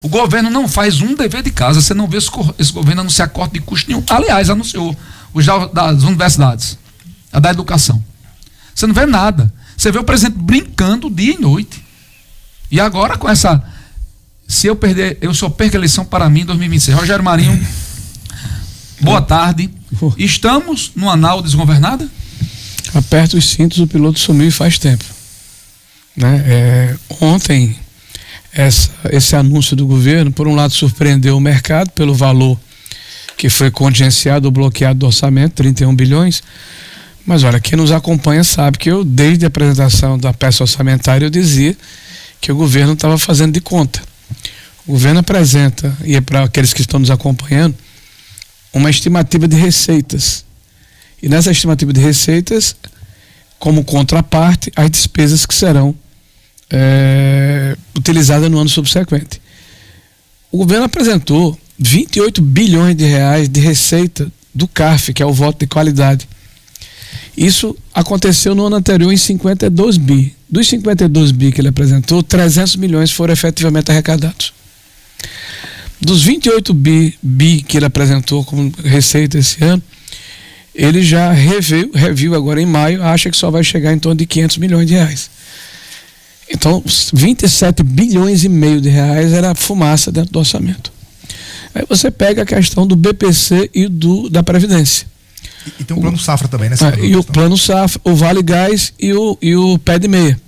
O governo não faz um dever de casa. Você não vê esse governo anunciar corte de custo nenhum. Aliás, anunciou os das universidades, a da educação. Você não vê nada. Você vê o presidente brincando dia e noite. E agora com essa... Se eu perder, eu só perco a eleição para mim em 2026. Rogério Marinho, boa tarde. Estamos numa nau desgovernada? Aperta os cintos, o piloto sumiu faz tempo. Né? Ontem, esse anúncio do governo, por um lado, surpreendeu o mercado pelo valor que foi contingenciado ou bloqueado do orçamento, 31 bilhões. Mas olha, quem nos acompanha sabe que eu, desde a apresentação da peça orçamentária, eu dizia que o governo estava fazendo de conta. O governo apresenta, e é para aqueles que estão nos acompanhando, uma estimativa de receitas. E nessa estimativa de receitas, como contraparte, as despesas que serão utilizadas no ano subsequente. O governo apresentou 28 bilhões de reais de receita do CARF, que é o voto de qualidade. Isso aconteceu no ano anterior em 52 bi. Dos 52 bi que ele apresentou, 300 milhões foram efetivamente arrecadados. Dos 28 bi que ele apresentou como receita esse ano, ele já reviu agora em maio, acha que só vai chegar em torno de 500 milhões de reais. Então, 27 bilhões e meio de reais era fumaça dentro do orçamento. Aí você pega a questão do BPC e da Previdência. E tem um plano safra também, né? E o plano safra, o Vale Gás e o Pé de Meia,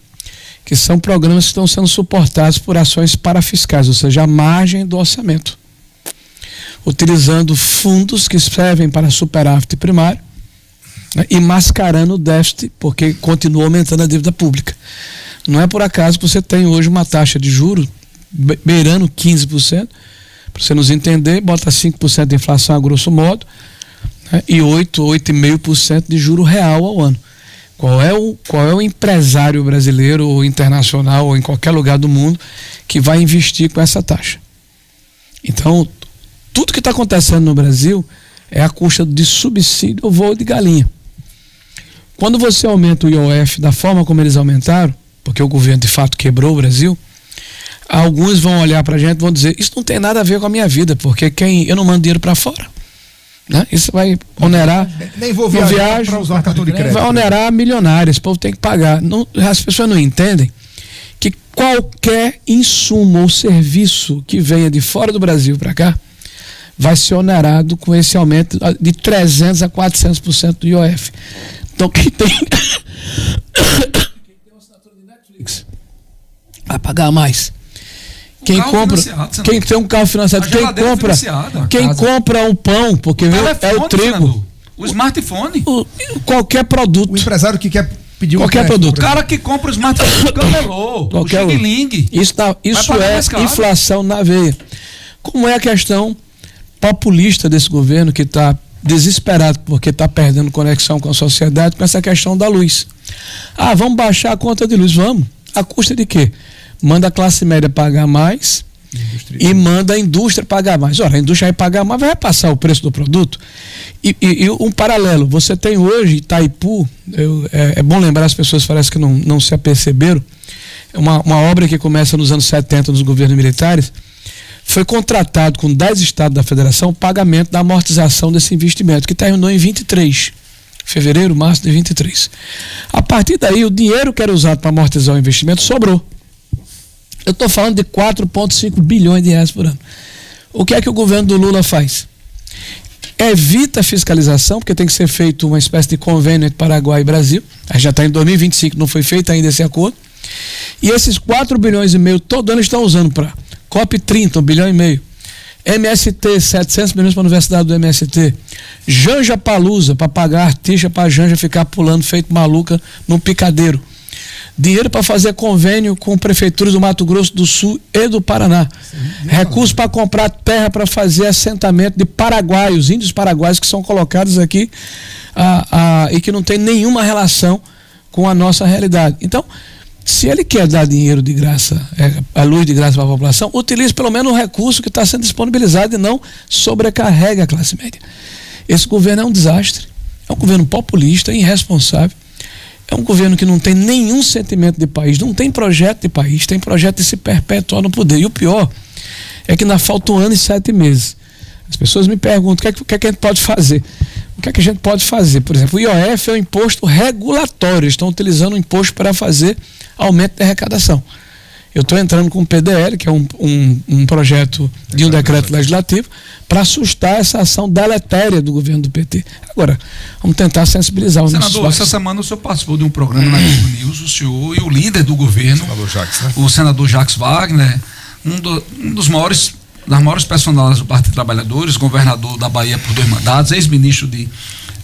que são programas que estão sendo suportados por ações parafiscais, ou seja, a margem do orçamento, utilizando fundos que servem para superávit primário, né, e mascarando o déficit, porque continua aumentando a dívida pública. Não é por acaso que você tem hoje uma taxa de juros beirando 15%, para você nos entender, bota 5% de inflação a grosso modo, né, e 8,5% de juro real ao ano. Qual é o empresário brasileiro ou internacional ou em qualquer lugar do mundo que vai investir com essa taxa? Então, tudo que está acontecendo no Brasil é a custa de subsídio ou voo de galinha. Quando você aumenta o IOF da forma como eles aumentaram, porque o governo de fato quebrou o Brasil, alguns vão olhar para a gente e vão dizer, isso não tem nada a ver com a minha vida, porque eu não mando dinheiro para fora. Né? Isso vai onerar. Nem vou viajar para usar cartão de crédito. Vai onerar milionários, o povo tem que pagar. Não, as pessoas não entendem que qualquer insumo ou serviço que venha de fora do Brasil para cá vai ser onerado com esse aumento de 300% a 400% do IOF. Então quem tem uma assinatura de Netflix vai pagar mais. Quem tem um carro financiado, quem compra um pão, porque é o trigo, Fernando, o smartphone, qualquer produto, o empresário que quer pedir qualquer produto, o cara que compra o smartphone, o camelô, o xing-ling, isso é inflação na veia. Como é a questão populista desse governo que está desesperado porque está perdendo conexão com a sociedade com essa questão da luz. Vamos baixar a conta de luz, vamos. A custa de quê? Manda a classe média pagar mais e manda a indústria pagar mais. Ora, a indústria vai pagar mais, vai repassar o preço do produto. E um paralelo, você tem hoje Itaipu, é bom lembrar, as pessoas parece que não se aperceberam, uma obra que começa nos anos 70 dos governos militares, foi contratado com 10 estados da federação o pagamento da amortização desse investimento, que terminou em 23, fevereiro, março de 23. A partir daí, o dinheiro que era usado para amortizar o investimento sobrou. Eu estou falando de 4,5 bilhões de reais por ano. O que é que o governo do Lula faz? Evita a fiscalização, porque tem que ser feito uma espécie de convênio entre Paraguai e Brasil. A gente já está em 2025, não foi feito ainda esse acordo. E esses 4 bilhões e meio todo ano estão usando para COP 30, 1 bilhão e meio. MST, 700 milhões para a Universidade do MST. Janja Palusa, para pagar artista para a Janja ficar pulando feito maluca num picadeiro. Dinheiro para fazer convênio com prefeituras do Mato Grosso do Sul e do Paraná. Recursos para comprar terra para fazer assentamento de paraguaios, índios paraguaios que são colocados aqui e que não tem nenhuma relação com a nossa realidade. Então, se ele quer dar dinheiro de graça, a luz de graça para a população, utilize pelo menos o recurso que está sendo disponibilizado e não sobrecarregue a classe média. Esse governo é um desastre, é um governo populista, irresponsável. É um governo que não tem nenhum sentimento de país, não tem projeto de país, tem projeto de se perpetuar no poder. E o pior é que ainda falta 1 ano e 7 meses. As pessoas me perguntam o que é que a gente pode fazer. O que é que a gente pode fazer? Por exemplo, o IOF é um imposto regulatório, eles estão utilizando o imposto para fazer aumento de arrecadação. Eu estou entrando com o PDL, que é um projeto de um decreto legislativo, para assustar essa ação deletéria do governo do PT. Agora, vamos tentar sensibilizar os nossos Senador, essa semana o senhor participou de um programa na Globo News, o senhor e o líder do governo, o senador Jacques Wagner, das maiores personalidades do Partido dos Trabalhadores, governador da Bahia por 2 mandatos, ex-ministro de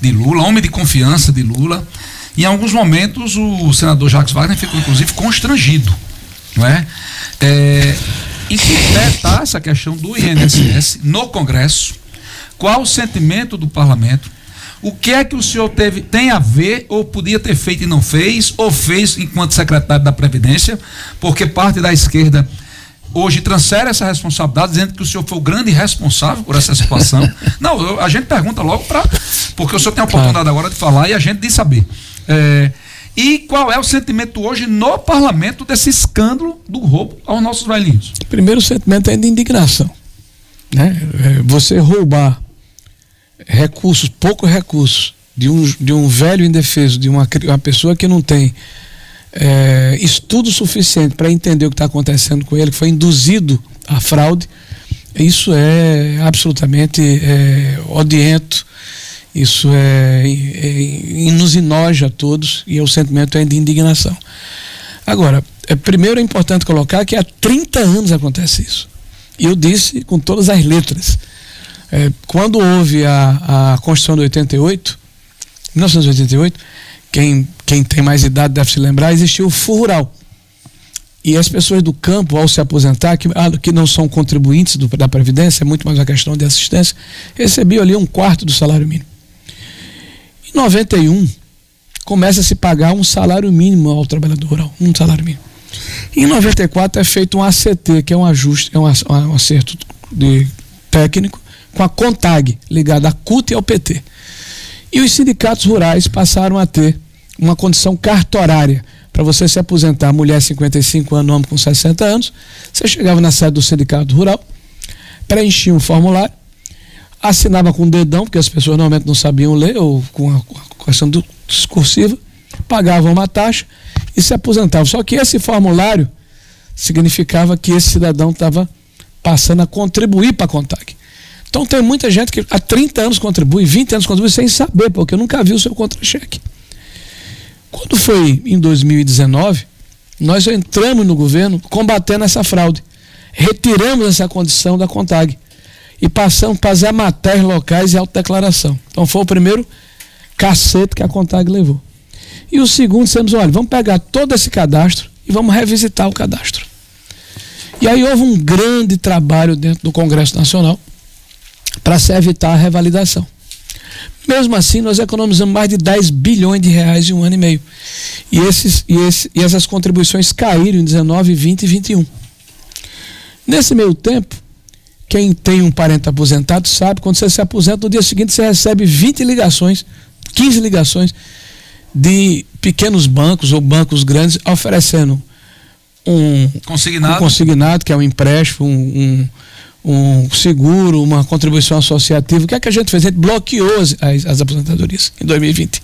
Lula, homem de confiança de Lula. E em alguns momentos o senador Jacques Wagner ficou inclusive constrangido, não é? Em que pé está essa questão do INSS no Congresso? Qual o sentimento do parlamento? O que é que o senhor tem a ver, ou podia ter feito e não fez, ou fez enquanto secretário da Previdência, porque parte da esquerda hoje transfere essa responsabilidade, dizendo que o senhor foi o grande responsável por essa situação. Não, a gente pergunta logo porque o senhor tem a oportunidade agora de falar e a gente de saber. E qual é o sentimento hoje no parlamento desse escândalo do roubo aos nossos velhinhos? Primeiro, o sentimento é de indignação, né? Você roubar poucos recursos de um velho indefeso, de uma pessoa que não tem estudo suficiente para entender o que está acontecendo com ele, que foi induzido à fraude, isso é absolutamente odiento. Isso nos enoja a todos, e o sentimento é de indignação. Agora, primeiro é importante colocar que há 30 anos acontece isso. E eu disse com todas as letras. Quando houve a Constituição de 1988, quem tem mais idade deve se lembrar, existiu o Fundo Rural. E as pessoas do campo, ao se aposentar, que não são contribuintes da Previdência, é muito mais uma questão de assistência, recebiam ali 1/4 do salário mínimo. Em 91, começa a se pagar um salário mínimo ao trabalhador rural, um salário mínimo. Em 94 é feito um ACT, que é um ajuste, um acerto técnico, com a CONTAG, ligada à CUT e ao PT. E os sindicatos rurais passaram a ter uma condição cartorária. Para você se aposentar, mulher 55 anos, homem com 60 anos, você chegava na sede do sindicato rural, preenchia um formulário, assinava com o dedão, porque as pessoas normalmente não sabiam ler, ou com a questão discursiva, pagavam uma taxa e se aposentavam. Só que esse formulário significava que esse cidadão estava passando a contribuir para a CONTAG. Então tem muita gente que há 30 anos contribui, 20 anos contribui sem saber, porque nunca viu o seu contra-cheque. Quando foi em 2019, nós entramos no governo combatendo essa fraude. Retiramos essa condição da CONTAG e passamos a fazer matérias locais e autodeclaração. Então foi o primeiro cacete que a CONTAG levou. E o segundo, dissemos, olha, vamos pegar todo esse cadastro e vamos revisitar o cadastro. E aí houve um grande trabalho dentro do Congresso Nacional para se evitar a revalidação. Mesmo assim, nós economizamos mais de 10 bilhões de reais em 1 ano e meio. E essas contribuições caíram em 19, 20 e 21. Nesse meio tempo, quem tem um parente aposentado sabe, quando você se aposenta, no dia seguinte você recebe 20 ligações, 15 ligações de pequenos bancos ou bancos grandes oferecendo um consignado, que é um empréstimo, um seguro, uma contribuição associativa. O que é que a gente fez? A gente bloqueou as aposentadorias em 2020.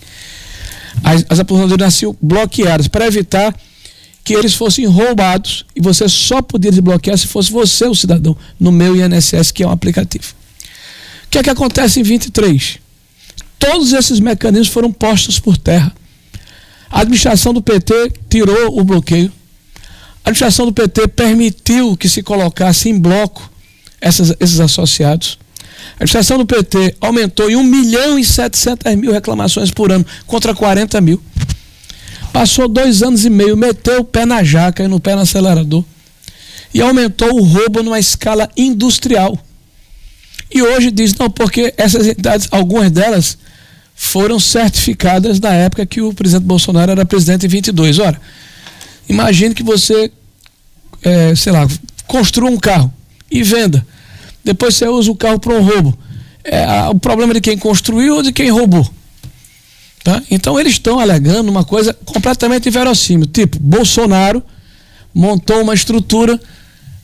As aposentadorias nasciam bloqueadas para evitar que eles fossem roubados, e você só podia desbloquear se fosse você o cidadão no meu INSS, que é um aplicativo. O que é que acontece em 23? Todos esses mecanismos foram postos por terra. A administração do PT tirou o bloqueio. A administração do PT permitiu que se colocasse em bloco esses associados. A administração do PT aumentou em 1.700.000 reclamações por ano, contra 40 mil. Passou 2 anos e meio, meteu o pé na jaca e no pé no acelerador e aumentou o roubo numa escala industrial. E hoje diz, não, porque essas entidades, algumas delas foram certificadas na época que o presidente Bolsonaro era presidente em 22. Ora, imagine que você, construa um carro e venda. Depois você usa o carro para um roubo. O problema é de quem construiu ou de quem roubou? Tá? Então eles estão alegando uma coisa completamente inverossímil. Tipo, Bolsonaro montou uma estrutura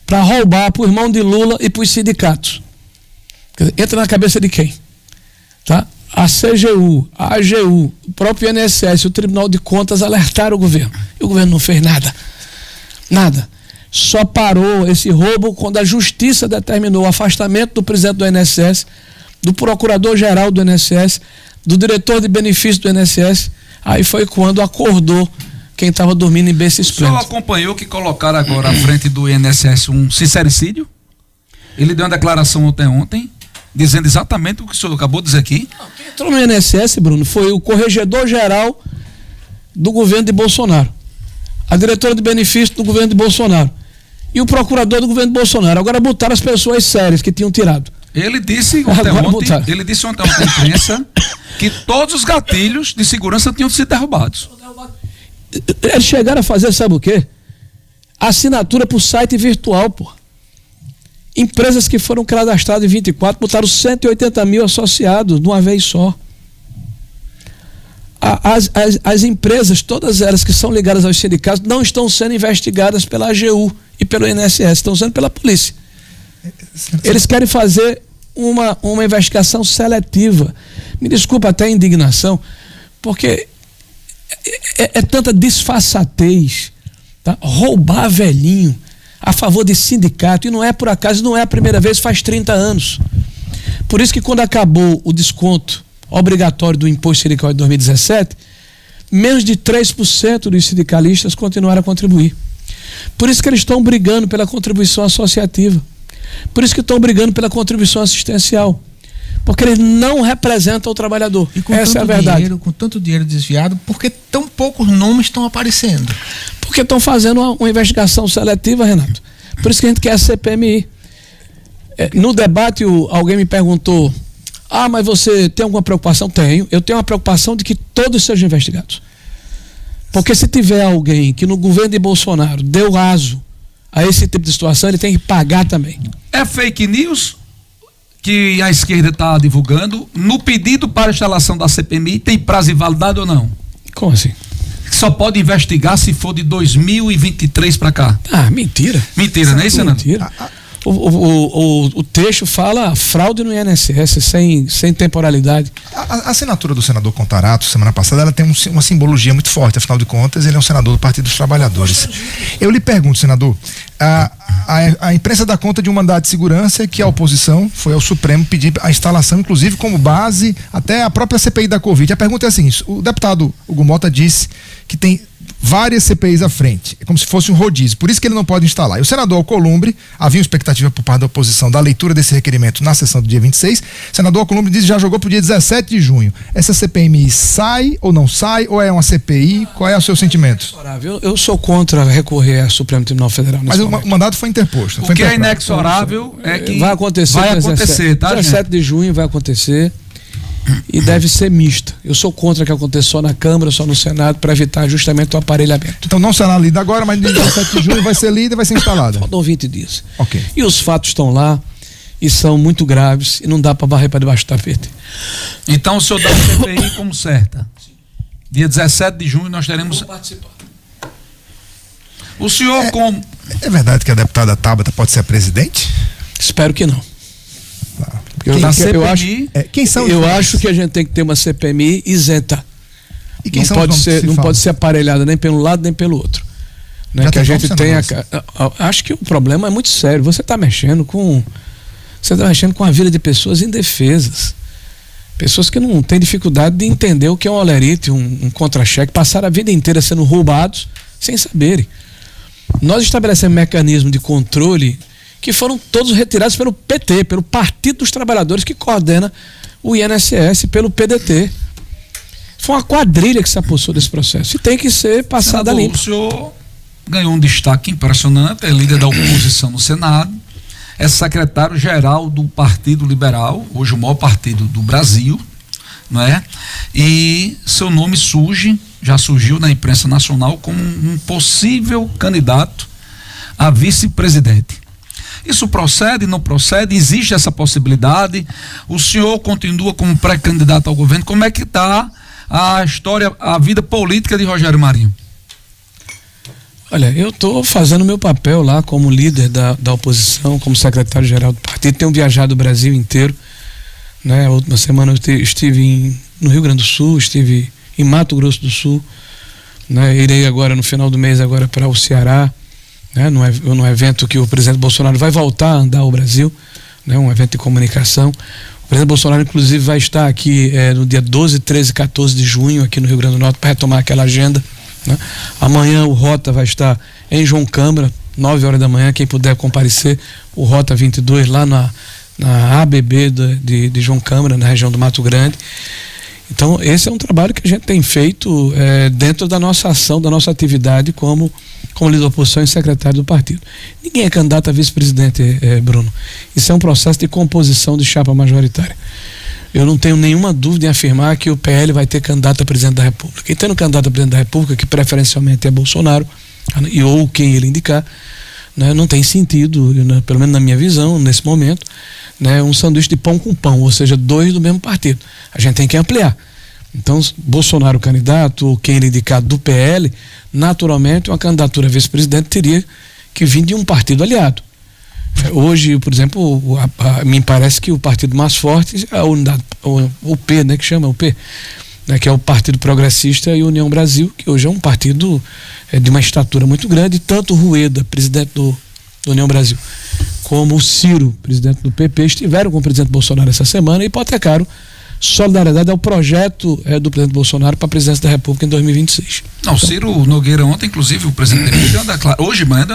para roubar para o irmão de Lula e para os sindicatos. Entra na cabeça de quem? Tá? A CGU, a AGU, o próprio INSS, o Tribunal de Contas alertaram o governo. E o governo não fez nada. Nada. Só parou esse roubo quando a Justiça determinou o afastamento do presidente do INSS, do procurador-geral do INSS, do diretor de benefícios do INSS. Aí foi quando acordou quem estava dormindo em berço esplêndido. O senhor acompanhou que colocaram agora à frente do INSS um sincericídio? Ele deu uma declaração ontem, dizendo exatamente o que o senhor acabou de dizer aqui. Quem entrou no INSS, Bruno, foi o corregedor-geral do governo de Bolsonaro, a diretora de benefícios do governo de Bolsonaro e o procurador do governo de Bolsonaro. Agora botaram as pessoas sérias que tinham tirado. Ele disse ontem à imprensa que todos os gatilhos de segurança tinham sido derrubados. Eles chegaram a fazer, sabe o quê? Assinatura por site virtual, pô. Empresas que foram cadastradas em 24 botaram 180 mil associados de uma vez só. As empresas, todas elas que são ligadas aos sindicatos, não estão sendo investigadas pela AGU e pelo INSS, estão sendo pela polícia. Eles querem fazer uma investigação seletiva. Me desculpa até a indignação, porque é tanta disfarçatez, tá? Roubar velhinho a favor de sindicato, e não é por acaso, não é a primeira vez, faz 30 anos. Por isso que quando acabou o desconto obrigatório do imposto sindical de 2017, menos de 3% dos sindicalistas continuaram a contribuir. Por isso que eles estão brigando pela contribuição associativa. Por isso que estão brigando pela contribuição assistencial. Porque eles não representam o trabalhador. E com essa é a verdade. Com tanto dinheiro desviado, por que tão poucos nomes estão aparecendo? Porque estão fazendo uma investigação seletiva, Renato. Por isso que a gente quer a CPMI. No debate, alguém me perguntou: mas você tem alguma preocupação? Tenho. Eu tenho uma preocupação de que todos sejam investigados. Porque se tiver alguém que no governo de Bolsonaro deu aso a esse tipo de situação, ele tem que pagar também. É fake news que a esquerda está divulgando? No pedido para a instalação da CPMI, tem prazo de validade ou não? Como assim? Só pode investigar se for de 2023 para cá. Mentira. Mentira, não é isso, mentira. O texto fala fraude no INSS sem temporalidade. A assinatura do senador Contarato, semana passada, ela tem uma simbologia muito forte. Afinal de contas, ele é um senador do Partido dos Trabalhadores. Eu lhe pergunto, senador, a imprensa dá conta de um mandado de segurança que a oposição foi ao Supremo pedir a instalação, inclusive como base até a própria CPI da Covid. A pergunta é a seguinte: o deputado Hugo Mota disse que tem várias CPIs à frente, é como se fosse um rodízio, por isso que ele não pode instalar. E o senador Alcolumbre, havia uma expectativa por parte da oposição da leitura desse requerimento na sessão do dia 26, o senador Alcolumbre disse que já jogou para o dia 17 de junho. Essa CPMI sai ou não sai, ou é uma CPI? Qual é o seu sentimento? Eu sou contra recorrer ao Supremo Tribunal Federal. Mas o mandato foi interposto. O que é inexorável é que vai acontecer, tá, 17 de junho vai acontecer. E deve ser mista. Eu sou contra que aconteça só na Câmara, só no Senado, para evitar justamente o aparelhamento. Então não será lida agora, mas no 17 de junho vai ser lida e vai ser instalada. Faltam 20 dias. Ok. E os fatos estão lá e são muito graves e não dá para varrer para debaixo do tapete. Então o senhor dá a CPI como certa? Dia 17 de junho nós teremos. Vou participar. O senhor como. É verdade que a deputada Tabata pode ser a presidente? Espero que não. Eu acho que a gente tem que ter uma CPMI isenta. E quem não pode ser aparelhada nem pelo lado nem pelo outro. Né? Que a gente tenha. Acho que o problema é muito sério. Você está mexendo com a vida de pessoas indefesas. Pessoas que não têm dificuldade de entender o que é um olerite, um contra-cheque, passaram a vida inteira sendo roubados sem saberem. Nós estabelecemos mecanismos de controle que foram todos retirados pelo PT, pelo Partido dos Trabalhadores, que coordena o INSS, pelo PDT. Foi uma quadrilha que se apossou desse processo e tem que ser passada limpo. O senhor ganhou um destaque impressionante, é líder da oposição no Senado, é secretário-geral do Partido Liberal, hoje o maior partido do Brasil, não é? E seu nome já surgiu na imprensa nacional como um possível candidato a vice-presidente. Isso procede, não procede? Existe essa possibilidade? O senhor continua como pré-candidato ao governo? Como é que está a história, a vida política de Rogério Marinho? Olha, eu estou fazendo meu papel lá como líder da oposição, como secretário-geral do partido. Tenho viajado o Brasil inteiro, né? A última semana eu estive no Rio Grande do Sul, estive em Mato Grosso do Sul, né? Irei agora no final do mês agora para o Ceará, né? Num evento que o presidente Bolsonaro vai voltar a andar ao Brasil, né? Um evento de comunicação. O presidente Bolsonaro inclusive vai estar aqui no dia 12, 13 e 14 de junho aqui no Rio Grande do Norte para retomar aquela agenda, né? Amanhã o Rota vai estar em João Câmara, 9 horas da manhã, quem puder comparecer, o Rota 22 lá na ABB de João Câmara, na região do Mato Grande. Então esse é um trabalho que a gente tem feito dentro da nossa ação, da nossa atividade como líder da oposição e secretário do partido. Ninguém é candidato a vice-presidente, Bruno. Isso é um processo de composição de chapa majoritária. Eu não tenho nenhuma dúvida em afirmar que o PL vai ter candidato a presidente da República. E tendo candidato a presidente da República, que preferencialmente é Bolsonaro, ou quem ele indicar, né, não tem sentido, né, pelo menos na minha visão, nesse momento, né, um sanduíche de pão com pão, ou seja, dois do mesmo partido. A gente tem que ampliar. Então, Bolsonaro candidato, ou quem ele indicar do PL, naturalmente uma candidatura a vice-presidente teria que vir de um partido aliado. Hoje, por exemplo, me parece que o partido mais forte é a unidade, o P, né, que chama o P, né, que é o Partido Progressista e União Brasil, que hoje é um partido de uma estatura muito grande. Tanto o Rueda, presidente do União Brasil, como o Ciro, presidente do PP, estiveram com o presidente Bolsonaro essa semana e hipotecaram solidariedade ao projeto do presidente Bolsonaro para a presidência da República em 2026. Não, então, Ciro Nogueira ontem, inclusive, o presidente hoje de manhã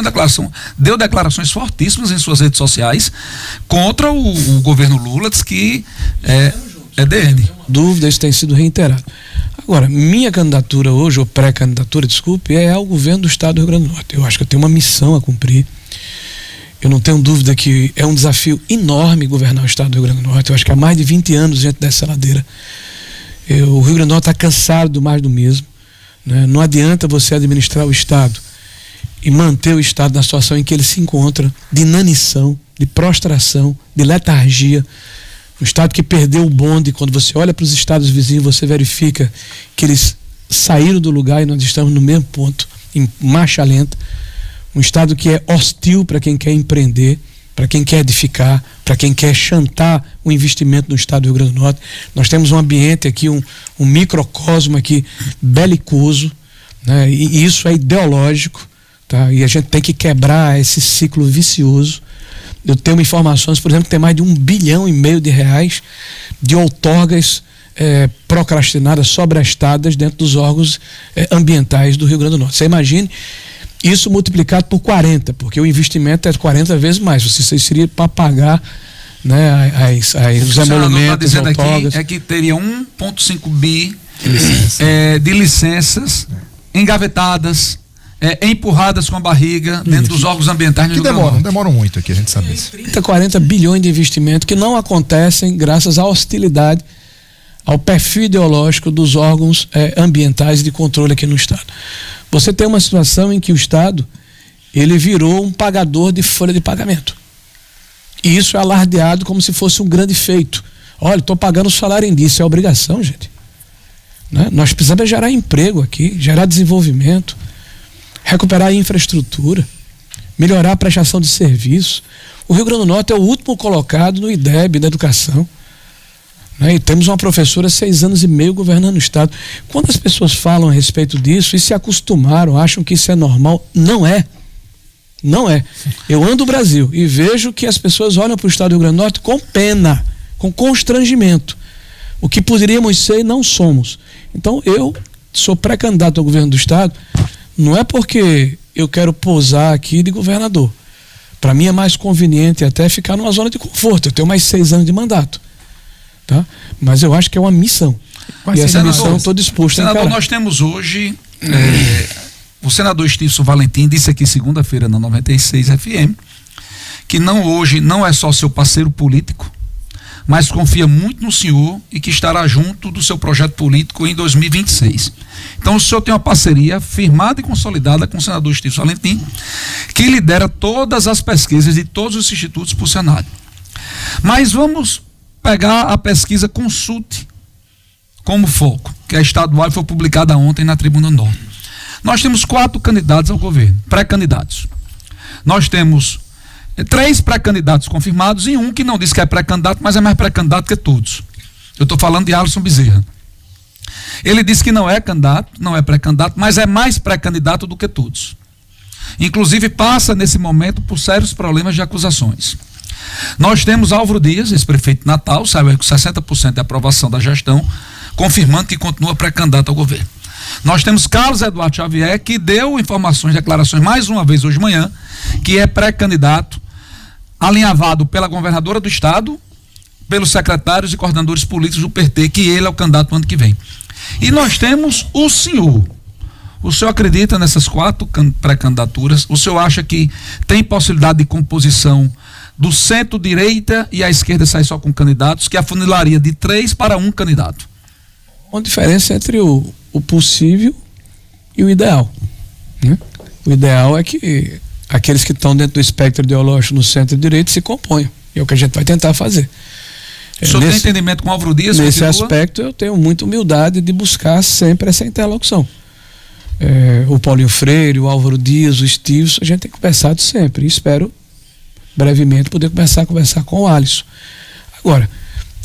deu declarações fortíssimas em suas redes sociais contra o governo Lula, diz que é DN. Dúvida, isso tem sido reiterado. Agora, minha candidatura hoje, ou pré-candidatura, desculpe, é ao governo do estado do Rio Grande do Norte. Eu acho que eu tenho uma missão a cumprir. Eu não tenho dúvida que é um desafio enorme governar o estado do Rio Grande do Norte. Eu acho que há mais de 20 anos gente dessa ladeira. O Rio Grande do Norte está cansado do mais do mesmo, né? Não adianta você administrar o estado e manter o estado na situação em que ele se encontra, de inanição, de prostração, de letargia. Um estado que perdeu o bonde. Quando você olha para os estados vizinhos, você verifica que eles saíram do lugar e nós estamos no mesmo ponto, em marcha lenta. Um estado que é hostil para quem quer empreender, para quem quer edificar, para quem quer chantar o investimento no estado do Rio Grande do Norte. Nós temos um ambiente aqui, um microcosmo aqui belicoso, né? E isso é ideológico, tá? E a gente tem que quebrar esse ciclo vicioso. Eu tenho informações, por exemplo, que tem mais de R$1,5 bilhão de outorgas procrastinadas, sobrestadas dentro dos órgãos ambientais do Rio Grande do Norte. Você imagine isso multiplicado por 40, porque o investimento é 40 vezes mais. Você seria para pagar, né, os emolumentos, as outorgas. É que teria 1,5 bi de licenças engavetadas, empurradas com a barriga dentro dos órgãos ambientais no Rio Grande do Norte. Demoram muito aqui, a gente sabe isso. 30, 40 bilhões de investimento que não acontecem graças à hostilidade, ao perfil ideológico dos órgãos ambientais de controle aqui no estado. Você tem uma situação em que o estado ele virou um pagador de folha de pagamento. E isso é alardeado como se fosse um grande feito. Olha, estou pagando o salário em dia. Isso é obrigação, gente. Né? Nós precisamos gerar emprego aqui, gerar desenvolvimento, recuperar a infraestrutura, melhorar a prestação de serviço. O Rio Grande do Norte é o último colocado no IDEB da educação. Né? E temos uma professora há 6 anos e meio governando o estado. Quando as pessoas falam a respeito disso e se acostumaram, acham que isso é normal, não é. Não é. Eu ando o Brasil e vejo que as pessoas olham para o estado do Rio Grande do Norte com pena, com constrangimento. O que poderíamos ser e não somos. Então eu sou pré-candidato ao governo do estado, não é porque eu quero posar aqui de governador. Para mim é mais conveniente até ficar numa zona de conforto. Eu tenho mais 6 anos de mandato. Tá? Mas eu acho que é uma missão. E essa missão eu estou disposto a encarar. Senador, nós temos hoje o senador Stilson Valentim disse aqui segunda-feira na 96 FM que hoje não é só seu parceiro político, mas confia muito no senhor e que estará junto do seu projeto político em 2026. Então o senhor tem uma parceria firmada e consolidada com o senador Stilson Valentim, que lidera todas as pesquisas de todos os institutos para o Senado. Mas vamos pegar a pesquisa Consulte como foco, que é estadual e foi publicada ontem na Tribuna Norte. Nós temos 4 candidatos ao governo, pré-candidatos. Nós temos 3 pré-candidatos confirmados e um que não diz que é pré-candidato, mas é mais pré-candidato que todos. Eu estou falando de Alisson Bezerra. Ele disse que não é candidato, não é pré-candidato, mas é mais pré-candidato do que todos. Inclusive passa nesse momento por sérios problemas de acusações. Nós temos Álvaro Dias, ex-prefeito de Natal, saiu com 60% de aprovação da gestão, confirmando que continua pré-candidato ao governo. Nós temos Carlos Eduardo Xavier, que deu informações, declarações mais uma vez hoje de manhã, que é pré-candidato, alinhavado pela governadora do estado, pelos secretários e coordenadores políticos do PT, que ele é o candidato no ano que vem. E nós temos o senhor. O senhor acredita nessas 4 pré-candidaturas? O senhor acha que tem possibilidade de composição do centro-direita e a esquerda sair só com candidatos, que afunilaria de 3 para 1 candidato? Uma diferença entre o possível e o ideal, né? O ideal é que aqueles que estão dentro do espectro ideológico no centro-direita se componham. E é o que a gente vai tentar fazer. O senhor tem entendimento com o Álvaro Dias? Nesse aspecto, eu tenho muita humildade de buscar sempre essa interlocução. O Paulinho Freire, o Álvaro Dias, o Estivos, a gente tem conversado sempre. E espero brevemente poder começar a conversar com o Alisson. Agora,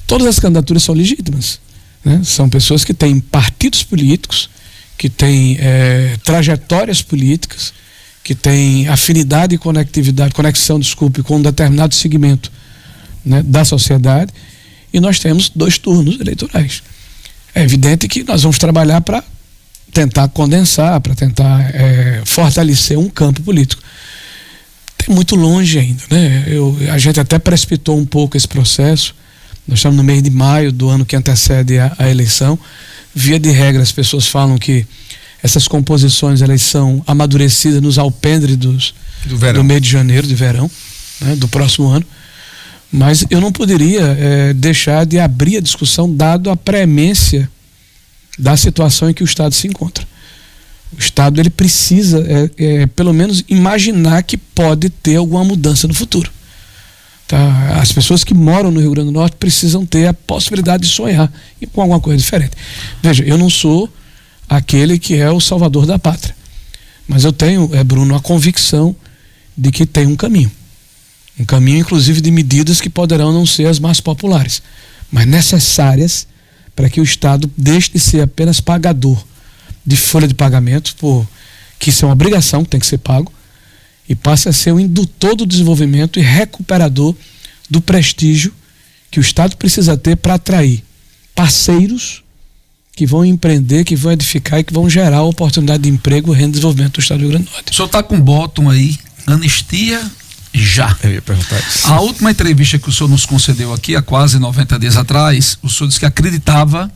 todas as candidaturas são legítimas, né? São pessoas que têm partidos políticos, que têm trajetórias políticas, que têm afinidade e conexão com um determinado segmento, né, da sociedade. E nós temos 2 turnos eleitorais. É evidente que nós vamos trabalhar para tentar condensar, para tentar fortalecer um campo político. Tem muito longe ainda, né? A gente até precipitou um pouco esse processo. Nós estamos no mês de maio do ano que antecede a eleição. Via de regra, as pessoas falam que essas composições, elas são amadurecidas nos alpendres do mês de janeiro, de verão, né, do próximo ano. Mas eu não poderia deixar de abrir a discussão, dado a premência da situação em que o Estado se encontra. O Estado, ele precisa, pelo menos, imaginar que pode ter alguma mudança no futuro. Tá? As pessoas que moram no Rio Grande do Norte precisam ter a possibilidade de sonhar com alguma coisa diferente. Veja, eu não sou aquele que é o salvador da pátria, mas eu tenho, Bruno, a convicção de que tem um caminho, inclusive de medidas que poderão não ser as mais populares, mas necessárias para que o Estado deixe de ser apenas pagador de folha de pagamento, que isso é uma obrigação, tem que ser pago, e passe a ser um indutor do desenvolvimento e recuperador do prestígio que o Estado precisa ter para atrair parceiros que vão empreender, que vão edificar e que vão gerar oportunidade de emprego e renda de desenvolvimento do Estado do Rio Grande do Norte. O senhor está com um bottom aí, anistia já. Eu ia perguntar isso. A última entrevista que o senhor nos concedeu aqui, há quase 90 dias atrás, o senhor disse que acreditava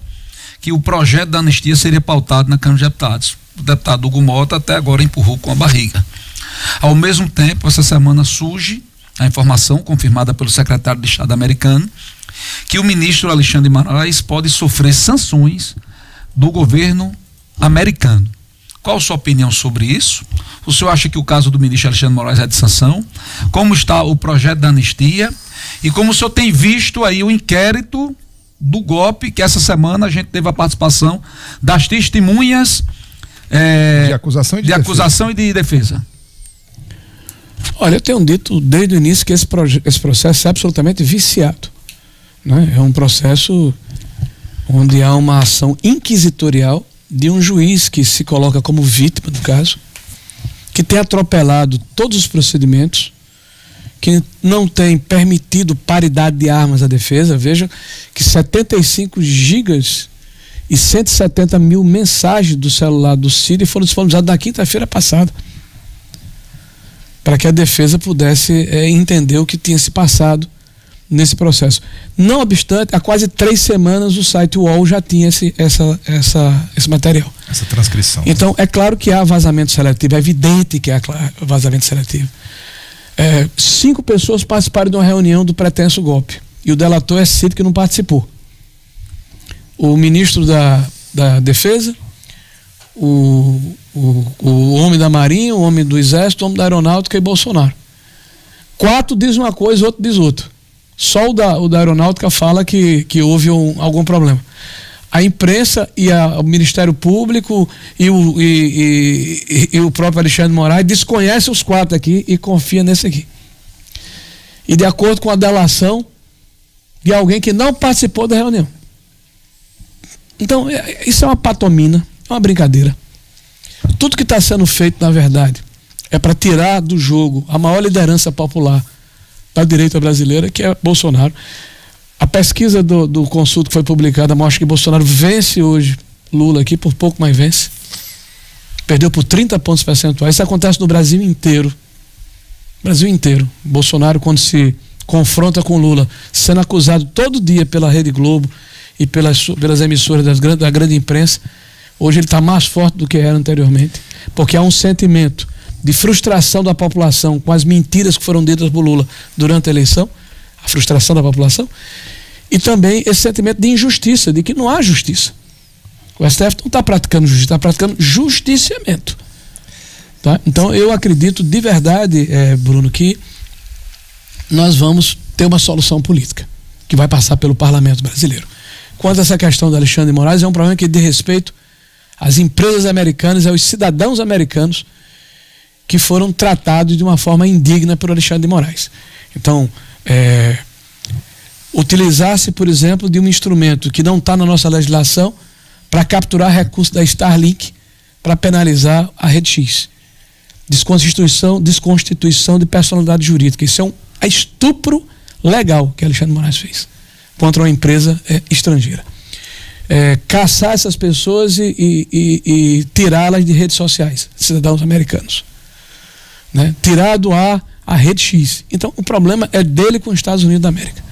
que o projeto da anistia seria pautado na Câmara de Deputados. O deputado Hugo Mota até agora empurrou com a barriga. Ao mesmo tempo, essa semana surge a informação confirmada pelo secretário de Estado americano que o ministro Alexandre de Moraes pode sofrer sanções do governo americano. Qual a sua opinião sobre isso? O senhor acha que o caso do ministro Alexandre de Moraes é de sanção? Como está o projeto da anistia? E como o senhor tem visto aí o inquérito do golpe, que essa semana a gente teve a participação das testemunhas de acusação e de defesa? Olha, eu tenho dito desde o início que esse processo é absolutamente viciado, né? É um processo onde há uma ação inquisitorial de um juiz que se coloca como vítima do caso, que tem atropelado todos os procedimentos, que não tem permitido paridade de armas à defesa. Veja que 75 gigas e 170 mil mensagens do celular do Cid foram disponibilizadas na quinta-feira passada, para que a defesa pudesse entender o que tinha se passado nesse processo. Não obstante, há quase 3 semanas o site UOL já tinha esse material. Essa transcrição. Então, é claro que há vazamento seletivo, é evidente que há vazamento seletivo. 5 pessoas participaram de uma reunião do pretenso golpe, e o delator é Cid, que não participou. O ministro da Defesa, o homem da Marinha, o homem do Exército, o homem da Aeronáutica e Bolsonaro. 4 diz uma coisa, o outro diz outra. Só o da Aeronáutica fala que houve algum problema. a imprensa e o Ministério Público e o próprio Alexandre de Moraes desconhecem os 4 aqui e confia nesse aqui. E de acordo com a delação de alguém que não participou da reunião. Então, isso é uma patomina, é uma brincadeira. Tudo que está sendo feito, na verdade, é para tirar do jogo a maior liderança popular da direita brasileira, que é Bolsonaro. A pesquisa do Consulta que foi publicada mostra que Bolsonaro vence hoje Lula aqui, por pouco mais vence. Perdeu por 30 pontos percentuais. Isso acontece no Brasil inteiro. Brasil inteiro. Bolsonaro, quando se confronta com Lula, sendo acusado todo dia pela Rede Globo e pelas emissoras da grande imprensa, hoje ele está mais forte do que era anteriormente, porque há um sentimento de frustração da população com as mentiras que foram ditas por Lula durante a eleição, a frustração da população, e também esse sentimento de injustiça, de que não há justiça. O STF não está praticando justiça, está praticando justiciamento. Tá? Então eu acredito de verdade, Bruno, que nós vamos ter uma solução política que vai passar pelo parlamento brasileiro. Quanto a essa questão do Alexandre de Moraes, é um problema que diz respeito às empresas americanas e aos cidadãos americanos que foram tratados de uma forma indigna por Alexandre de Moraes. Então, utilizar-se, por exemplo, de um instrumento que não está na nossa legislação para capturar recursos da Starlink para penalizar a Rede X. Desconstituição de personalidade jurídica. Isso é um estupro legal que Alexandre de Moraes fez contra uma empresa estrangeira. Caçar essas pessoas e tirá-las de redes sociais, cidadãos americanos. Né? Tirar do ar a Rede X. Então o problema é dele com os Estados Unidos da América.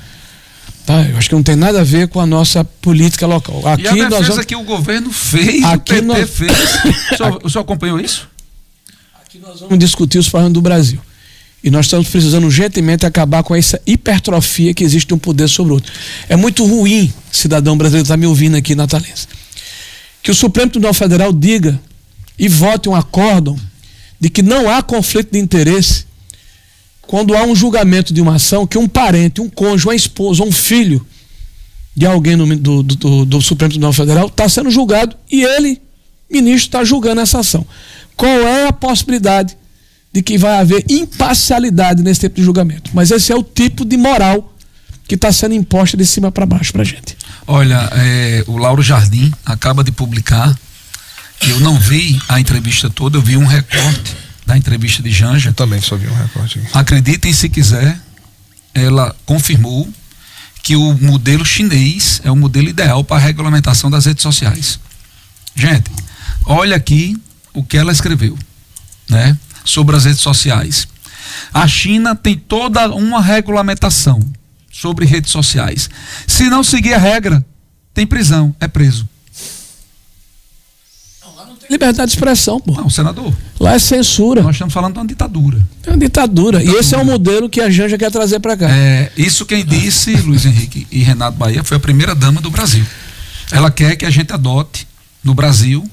Tá? Eu acho que não tem nada a ver com a nossa política local. Aqui e a defesa que o governo fez, aqui o PT fez. O senhor acompanhou isso? Aqui nós vamos discutir os problemas do Brasil. E nós estamos precisando urgentemente acabar com essa hipertrofia que existe de um poder sobre o outro. É muito ruim, cidadão brasileiro está me ouvindo aqui, natalense, que o Supremo Tribunal Federal diga e vote um acórdão de que não há conflito de interesse quando há um julgamento de uma ação que um parente, um cônjuge, uma esposa, um filho de alguém do Supremo Tribunal Federal está sendo julgado e ele, ministro, está julgando essa ação. Qual é a possibilidade de que vai haver imparcialidade nesse tipo de julgamento? Mas esse é o tipo de moral que está sendo imposta de cima para baixo para a gente. Olha, o Lauro Jardim acaba de publicar, eu não vi a entrevista toda, eu vi um recorte da entrevista de Janja. Eu também só vi um recorte aqui. Acreditem se quiser, ela confirmou que o modelo chinês é o modelo ideal para a regulamentação das redes sociais. Gente, olha aqui o que ela escreveu, né, sobre as redes sociais. A China tem toda uma regulamentação sobre redes sociais. Se não seguir a regra, tem prisão, é preso. Liberdade de expressão, pô. Não, senador. Lá é censura. Nós estamos falando de uma ditadura. É uma ditadura. E esse é o modelo que a Janja quer trazer para cá. Isso quem disse, Luiz Henrique e Renato Bahia, foi a primeira dama do Brasil. Ela quer que a gente adote no Brasil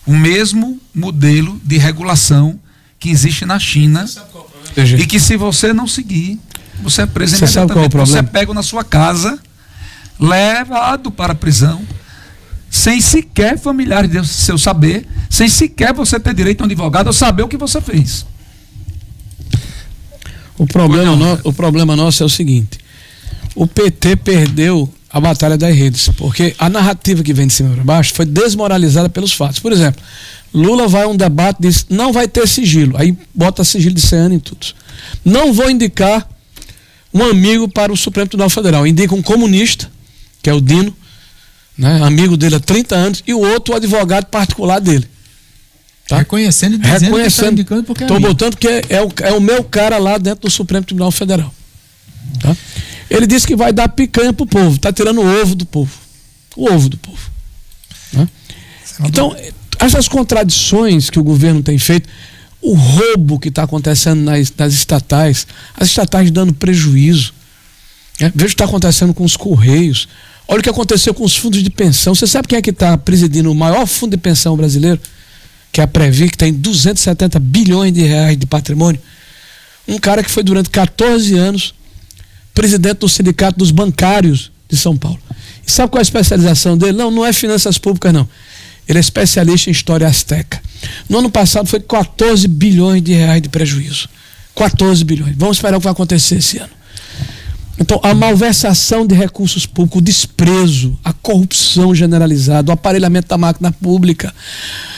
o mesmo modelo de regulação que existe na China e que se você não seguir, você é preso imediatamente. Sabe qual é o problema? Você é pego na sua casa, levado para a prisão, sem sequer familiares de seu saber, sem sequer você ter direito a um advogado ou saber o que você fez. O problema nosso é o seguinte: o PT perdeu a batalha das redes, porque a narrativa que vem de cima para baixo foi desmoralizada pelos fatos. Por exemplo, Lula vai a um debate e diz, não vai ter sigilo, aí bota sigilo de 100 anos em tudo. Não vou indicar um amigo para o Supremo Tribunal Federal, indica um comunista, que é o Dino, né, amigo dele há 30 anos, e o outro o advogado particular dele. Tá? Reconhecendo e dizendo que está indicando porque estou botando que é o meu cara lá dentro do Supremo Tribunal Federal. Tá? Ele disse que vai dar picanha pro povo, está tirando o ovo do povo. O ovo do povo. Né? Então, essas contradições que o governo tem feito, o roubo que está acontecendo nas estatais, as estatais dando prejuízo. Né? Veja o que está acontecendo com os Correios. Olha o que aconteceu com os fundos de pensão. Você sabe quem é que está presidindo o maior fundo de pensão brasileiro? Que é a Previ, que tem 270 bilhões de reais de patrimônio. Um cara que foi durante 14 anos presidente do Sindicato dos Bancários de São Paulo. Sabe qual é a especialização dele? Não é finanças públicas, não. Ele é especialista em história asteca. No ano passado foi 14 bilhões de reais de prejuízo. 14 bilhões. Vamos esperar o que vai acontecer esse ano. Então, a malversação de recursos públicos, o desprezo, a corrupção generalizada, o aparelhamento da máquina pública,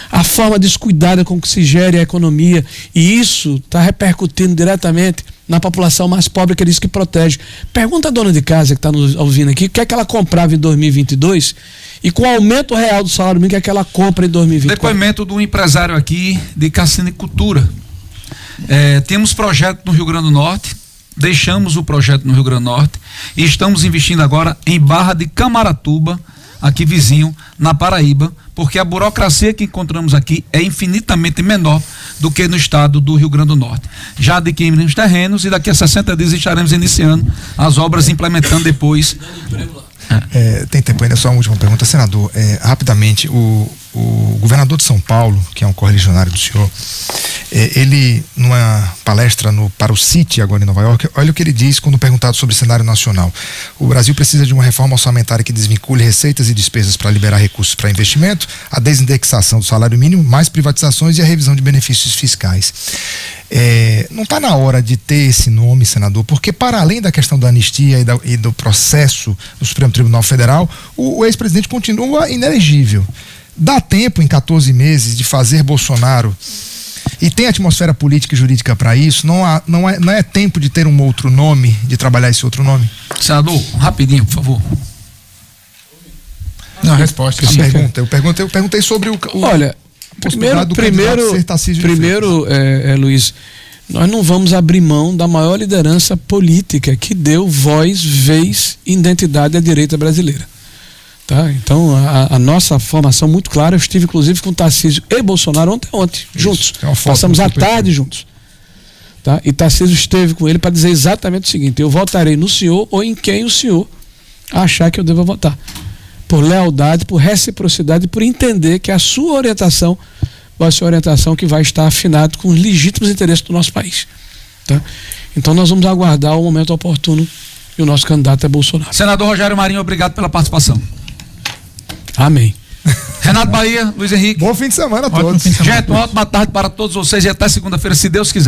a forma descuidada com que se gere a economia, e isso está repercutindo diretamente na população mais pobre, que é isso que protege. Pergunta a dona de casa que está nos ouvindo aqui, o que é que ela comprava em 2022 e com o aumento real do salário mínimo, o que é que ela compra em 2024? Depoimento de um empresário aqui de cassinicultura. Temos projeto no Rio Grande do Norte, deixamos o projeto no Rio Grande do Norte e estamos investindo agora em Barra de Camaratuba, aqui vizinho, na Paraíba, porque a burocracia que encontramos aqui é infinitamente menor do que no estado do Rio Grande do Norte. Já adquirimos terrenos e daqui a 60 dias estaremos iniciando as obras, implementando depois. Tem tempo ainda, só uma última pergunta, senador. Rapidamente, o governador de São Paulo, que é um correligionário do senhor, ele, numa palestra para o CIT agora em Nova York, olha o que ele diz quando perguntado sobre o cenário nacional. O Brasil precisa de uma reforma orçamentária que desvincule receitas e despesas para liberar recursos para investimento, a desindexação do salário mínimo, mais privatizações e a revisão de benefícios fiscais. Não está na hora de ter esse nome, senador, porque para além da questão da anistia e do processo do Supremo Tribunal Federal, o ex-presidente continua inelegível. Dá tempo em 14 meses de fazer Bolsonaro, e tem atmosfera política e jurídica para isso? Não é tempo de ter um outro nome, de trabalhar esse outro nome? Senador, rapidinho, por favor. Não, a resposta. Eu perguntei sobre o olha, primeiro, Luiz, nós não vamos abrir mão da maior liderança política que deu voz, vez e identidade à direita brasileira. Tá? Então, a nossa formação muito clara, eu estive inclusive com o Tarcísio e Bolsonaro ontem, juntos. Passamos a tarde juntos. Tá? E Tarcísio esteve com ele para dizer exatamente o seguinte: eu votarei no senhor ou em quem o senhor achar que eu devo votar. Por lealdade, por reciprocidade, por entender que a sua orientação vai ser a orientação que vai estar afinada com os legítimos interesses do nosso país. Tá? Então nós vamos aguardar o momento oportuno e o nosso candidato é Bolsonaro. Senador Rogério Marinho, obrigado pela participação. Amém. Renato Bahia, Luiz Henrique. Bom fim de semana a todos. Gente, uma ótima tarde para todos vocês e até segunda-feira, se Deus quiser.